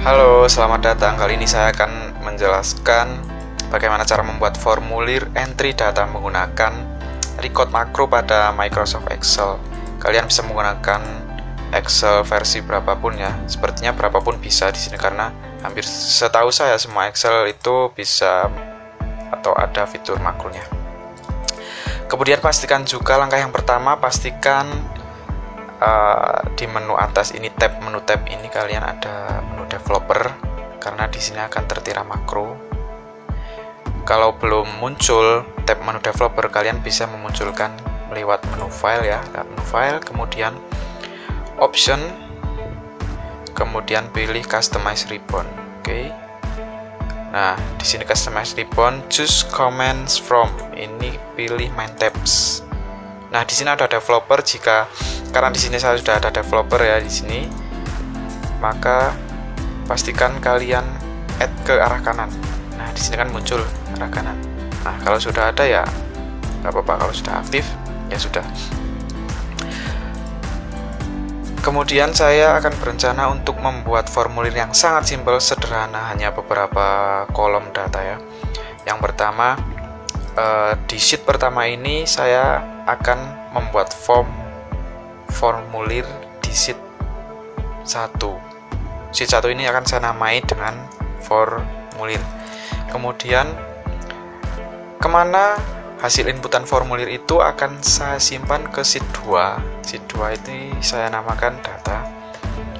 Halo, selamat datang. Kali ini saya akan menjelaskan bagaimana cara membuat formulir entry data menggunakan record makro pada Microsoft Excel. Kalian bisa menggunakan Excel versi berapapun ya. Sepertinya berapapun bisa di sini karena hampir setahu saya semua Excel itu bisa atau ada fitur makronya. Kemudian pastikan juga langkah yang pertama, pastikan di menu atas ini menu tab ini kalian ada menu developer karena di sini akan tertera makro. Kalau belum muncul tab menu developer, kalian bisa memunculkan lewat menu file ya, menu file, kemudian option, kemudian pilih customize ribbon. Oke. Nah, di sini customize ribbon, choose comments from, ini pilih main tabs. Nah, di sini ada developer. Karena di sini saya sudah ada developer ya di sini, maka pastikan kalian add ke arah kanan. Nah, di sini kan muncul arah kanan. Nah, kalau sudah ada ya nggak apa-apa, kalau sudah aktif ya sudah. Kemudian saya akan berencana untuk membuat formulir yang sangat simpel, sederhana, hanya beberapa kolom data ya. Yang pertama, di sheet pertama ini saya akan membuat formulir di sheet 1. Sheet 1 ini akan saya namai dengan formulir. Kemudian kemana hasil inputan formulir itu akan saya simpan ke sheet 2. Sheet 2 ini saya namakan data.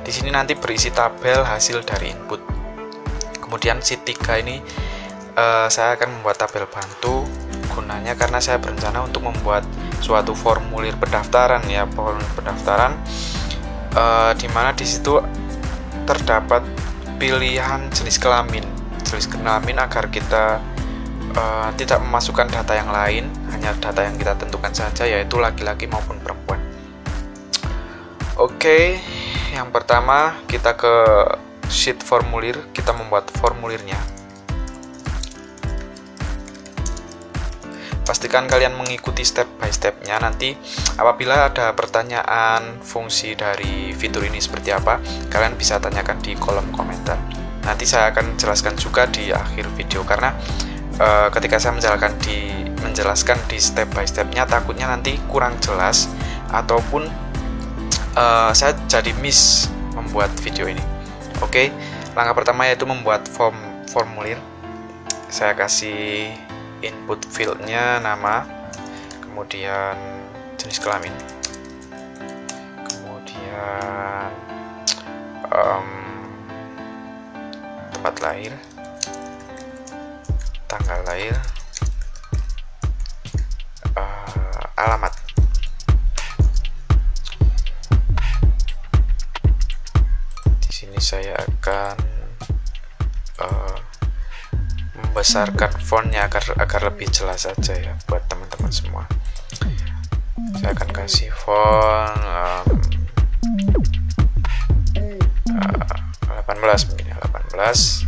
Di sini nanti berisi tabel hasil dari input. Kemudian sheet 3 ini saya akan membuat tabel bantu. Gunanya karena saya berencana untuk membuat suatu formulir pendaftaran ya, formulir pendaftaran di mana di situ terdapat pilihan jenis kelamin agar kita tidak memasukkan data yang lain, hanya data yang kita tentukan saja, yaitu laki-laki maupun perempuan. Oke, yang pertama kita ke sheet formulir, kita membuat formulirnya. Pastikan kalian mengikuti step by stepnya. Nanti apabila ada pertanyaan fungsi dari fitur ini seperti apa, kalian bisa tanyakan di kolom komentar. Nanti saya akan jelaskan juga di akhir video, karena ketika saya menjelaskan di step by stepnya, takutnya nanti kurang jelas ataupun saya jadi miss membuat video ini. Oke, langkah pertama yaitu membuat formulir. Saya kasih input fieldnya nama, kemudian jenis kelamin, kemudian tempat lahir, tanggal lahir, alamat. Di sini saya akan membesarkan fontnya agar lebih jelas saja ya buat teman-teman semua. Saya akan kasih font 18 mungkin ya, 18.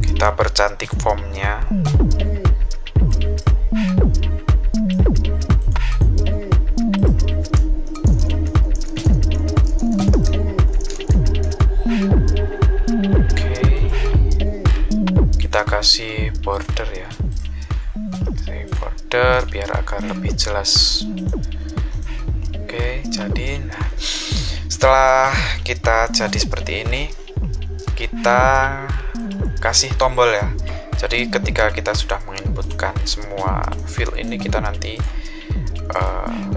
Kita percantik fontnya. Kasih border ya, border biar agar lebih jelas. Oke, jadi nah, setelah kita jadi seperti ini, kita kasih tombol ya. Jadi ketika kita sudah menginputkan semua field ini, kita nanti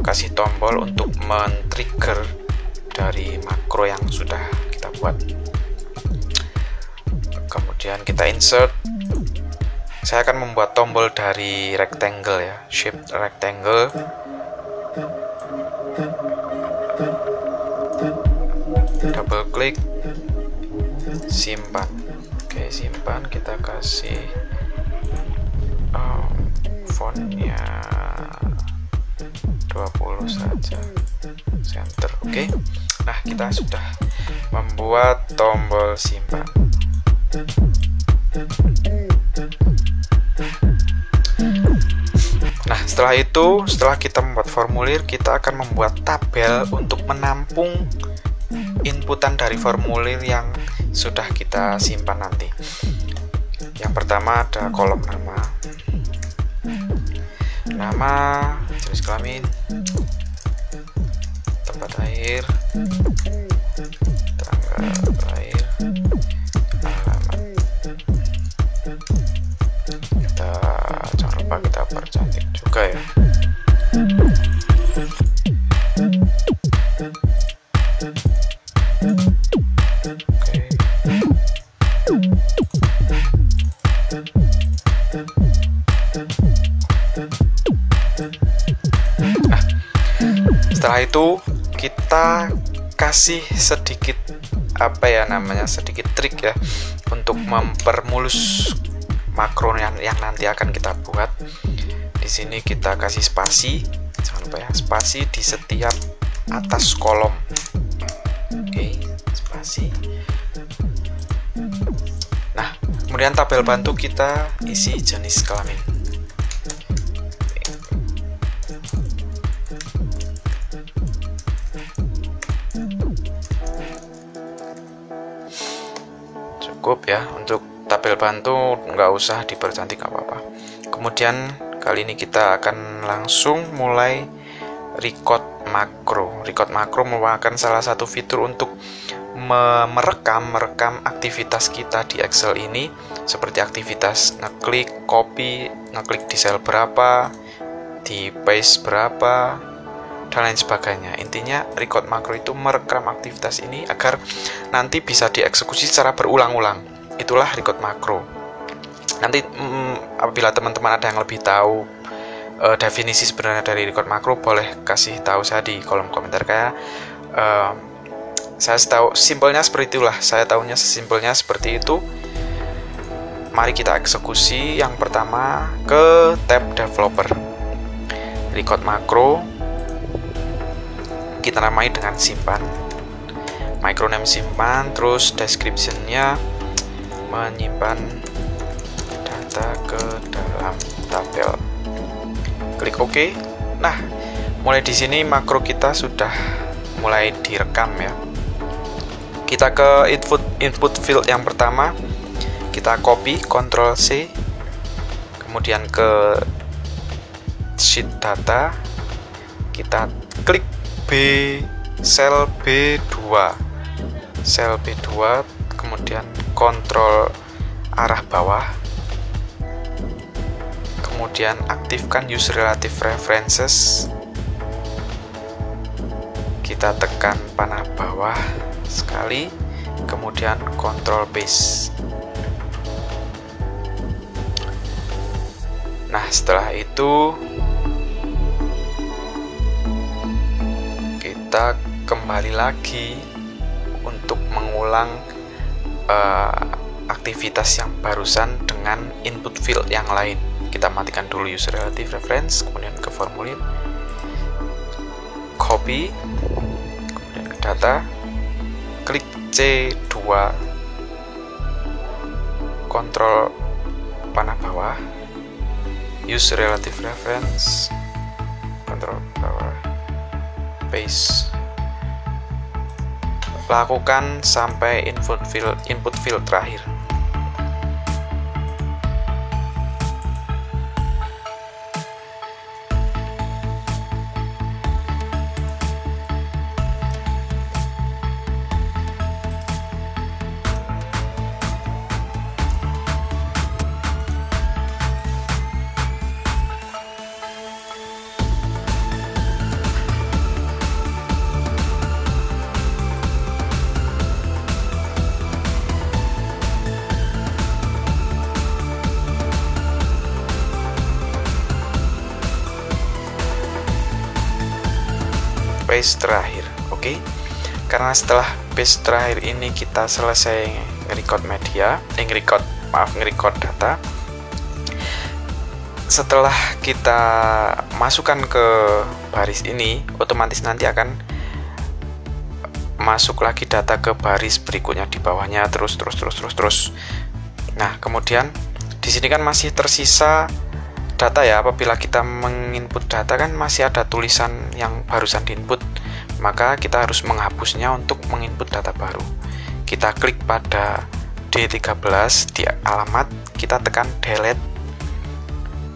kasih tombol untuk men-trigger dari makro yang sudah kita buat. Kemudian kita insert. Saya akan membuat tombol dari rectangle ya, shape rectangle. Double klik, simpan. Oke, simpan. Kita kasih fontnya 20 saja, center. Oke. Nah, kita sudah membuat tombol simpan. Nah, setelah itu, setelah kita membuat formulir, kita akan membuat tabel untuk menampung inputan dari formulir yang sudah kita simpan nanti. Yang pertama ada kolom nama, jenis kelamin, tempat lahir, tanggal lahir, alamat. Jangan lupa kita percantik juga ya. Setelah itu kita kasih sedikit sedikit trik ya untuk mempermulus makro yang nanti akan kita buat. Di sini kita kasih spasi, jangan lupa ya, spasi di setiap atas kolom. Oke, spasi. Nah, kemudian tabel bantu kita isi jenis kelamin. Cukup ya, untuk tabel bantu nggak usah dipercantik, nggak apa-apa. Kemudian kali ini kita akan langsung mulai record makro. Record makro merupakan salah satu fitur untuk merekam aktivitas kita di Excel ini, seperti aktivitas ngeklik, copy, ngeklik di sel berapa, di paste berapa, dan lain sebagainya. Intinya record makro itu merekam aktivitas ini agar nanti bisa dieksekusi secara berulang-ulang. Itulah record makro. Nanti apabila teman-teman ada yang lebih tahu definisi sebenarnya dari record makro, boleh kasih tahu saya di kolom komentar. Saya tahu simpelnya seperti itulah. Saya tahunya sesimpelnya seperti itu. Mari kita eksekusi. Yang pertama ke tab developer. Record makro kita namai dengan simpan, microname simpan, terus description-nya menyimpan data ke dalam tabel. Klik OK. Nah, mulai di sini makro kita sudah mulai direkam ya. Kita ke input field yang pertama, kita copy, Ctrl C, kemudian ke sheet data, kita klik sel B2, kemudian kontrol arah bawah, kemudian aktifkan use relative references, kita tekan panah bawah sekali, kemudian kontrol paste. Nah, setelah itu kita kembali lagi untuk mengulang aktivitas yang barusan dengan input field yang lain. Kita matikan dulu use relative reference, kemudian ke formulir, copy, kemudian ke data, klik C2, kontrol panah bawah, use relative reference, kontrol bawah, paste. Lakukan sampai input field terakhir. Paste terakhir. Oke. Karena setelah paste terakhir ini kita selesai nge-record media, nge-record data. Setelah kita masukkan ke baris ini, otomatis nanti akan masuk lagi data ke baris berikutnya di bawahnya, terus. Nah, kemudian di sini kan masih tersisa data ya. Apabila kita menginput data kan masih ada tulisan yang barusan diinput, maka kita harus menghapusnya untuk menginput data baru. Kita klik pada D13 di alamat, kita tekan delete,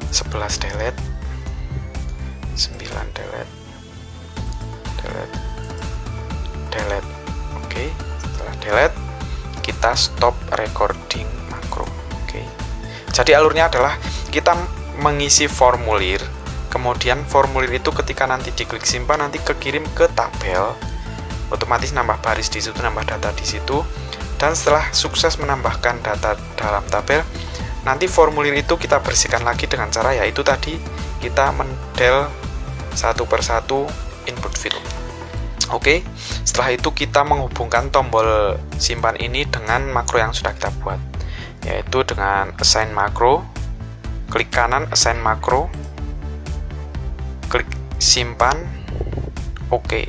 11 delete, 9 delete, delete. Oke, setelah delete kita stop recording makro. Oke. Jadi alurnya adalah kita mengisi formulir, kemudian formulir itu ketika nanti diklik simpan nanti kekirim ke tabel, otomatis nambah baris di situ, nambah data di situ, dan setelah sukses menambahkan data dalam tabel, nanti formulir itu kita bersihkan lagi dengan cara yaitu tadi kita mendel satu persatu input field. Oke, setelah itu kita menghubungkan tombol simpan ini dengan makro yang sudah kita buat, yaitu dengan assign makro. Klik kanan assign makro, klik simpan, oke.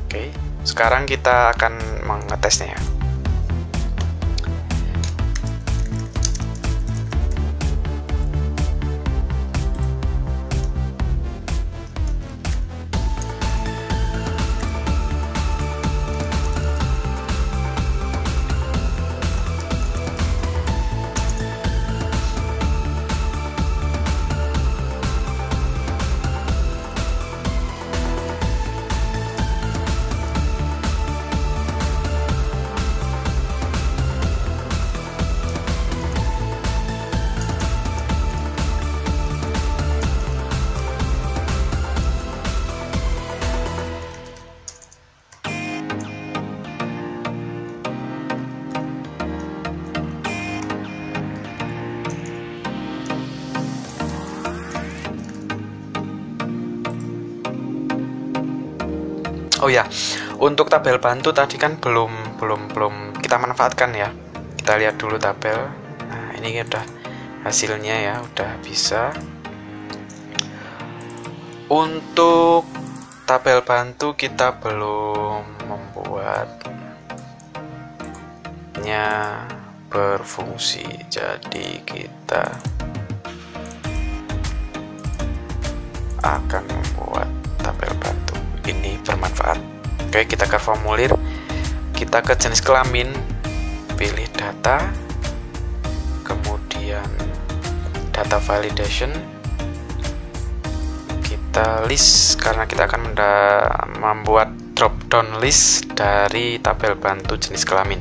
Oke, sekarang kita akan mengetesnya ya. Oh ya, untuk tabel bantu tadi kan belum kita manfaatkan ya. Kita lihat dulu tabel. Nah, ini udah hasilnya ya, udah bisa. Untuk tabel bantu kita belum membuatnya berfungsi. Jadi kita akan membuat tabel bantu ini bermanfaat. Oke, kita ke formulir, kita ke jenis kelamin, pilih data, kemudian data validation, kita list karena kita akan membuat drop down list dari tabel bantu jenis kelamin.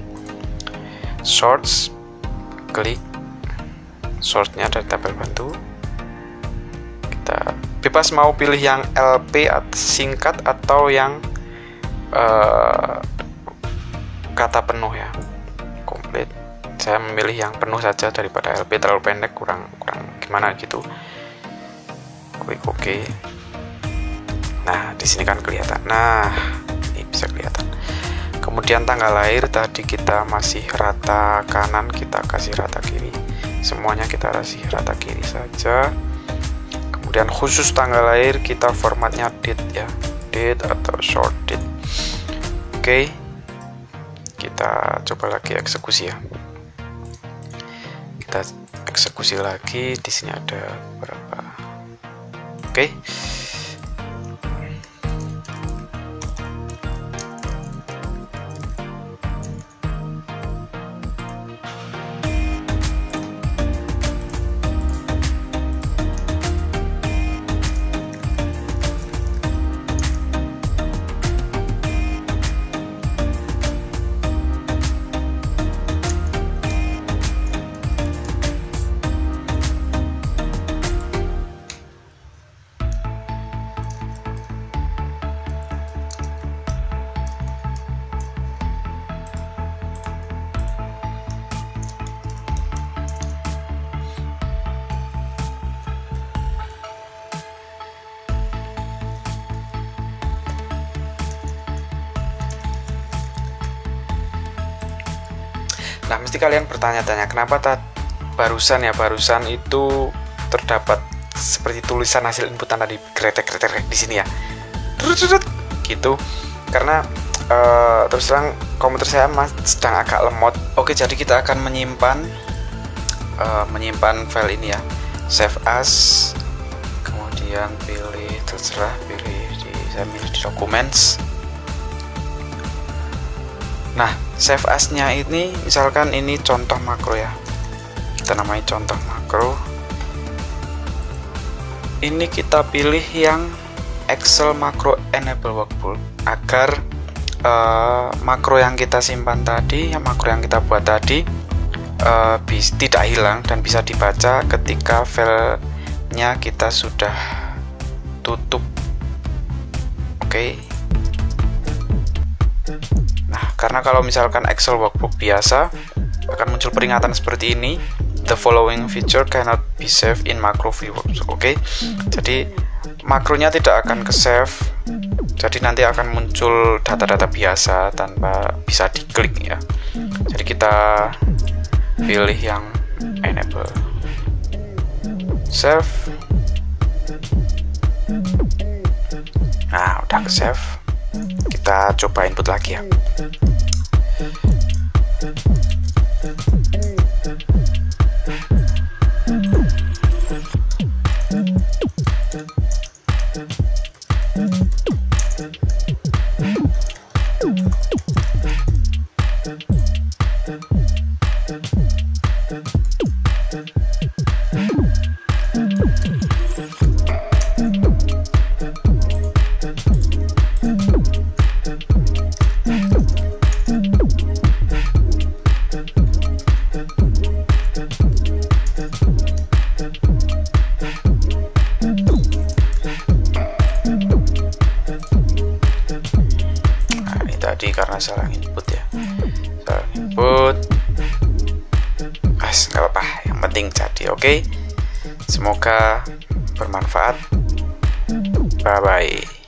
Source, klik source-nya dari tabel bantu. Kita bebas mau pilih yang LP singkat atau yang kata penuh ya, komplit. Saya memilih yang penuh saja daripada LP terlalu pendek, kurang gimana gitu. Klik OK. Nah, di sini kan kelihatan. Nah, ini bisa kelihatan. Kemudian tanggal lahir tadi kita masih rata kanan, kita kasih rata kiri. Semuanya kita kasih rata kiri saja. Kemudian khusus tanggal lahir kita formatnya date ya, date atau short date. Oke, kita coba lagi eksekusi ya. Kita eksekusi lagi. Di sini ada berapa? Oke. Nah, mesti kalian bertanya-tanya kenapa barusan itu terdapat seperti tulisan hasil inputan tadi kretek-kretek di sini ya, gitu. Karena terus terang komputer saya sedang agak lemot. Oke, jadi kita akan menyimpan menyimpan file ini ya, save as, kemudian pilih terserah, saya pilih di documents. Nah, save as-nya ini misalkan ini contoh makro ya, kita namai contoh makro. Ini kita pilih yang Excel Macro Enable Workbook agar makro yang kita simpan tadi, makro yang kita buat tadi tidak hilang dan bisa dibaca ketika filenya kita sudah tutup. Oke. Nah, karena kalau misalkan Excel Workbook biasa akan muncul peringatan seperti ini, the following feature cannot be saved in macro view workbook. Oke. Jadi makronya tidak akan ke save, jadi nanti akan muncul data-data biasa tanpa bisa diklik ya. Jadi kita pilih yang enable, save. Nah, udah ke save. Kita coba input lagi ya. Tadi karena salah input ya, salah input, nggak apa-apa, yang penting jadi. Oke, semoga bermanfaat. Bye bye.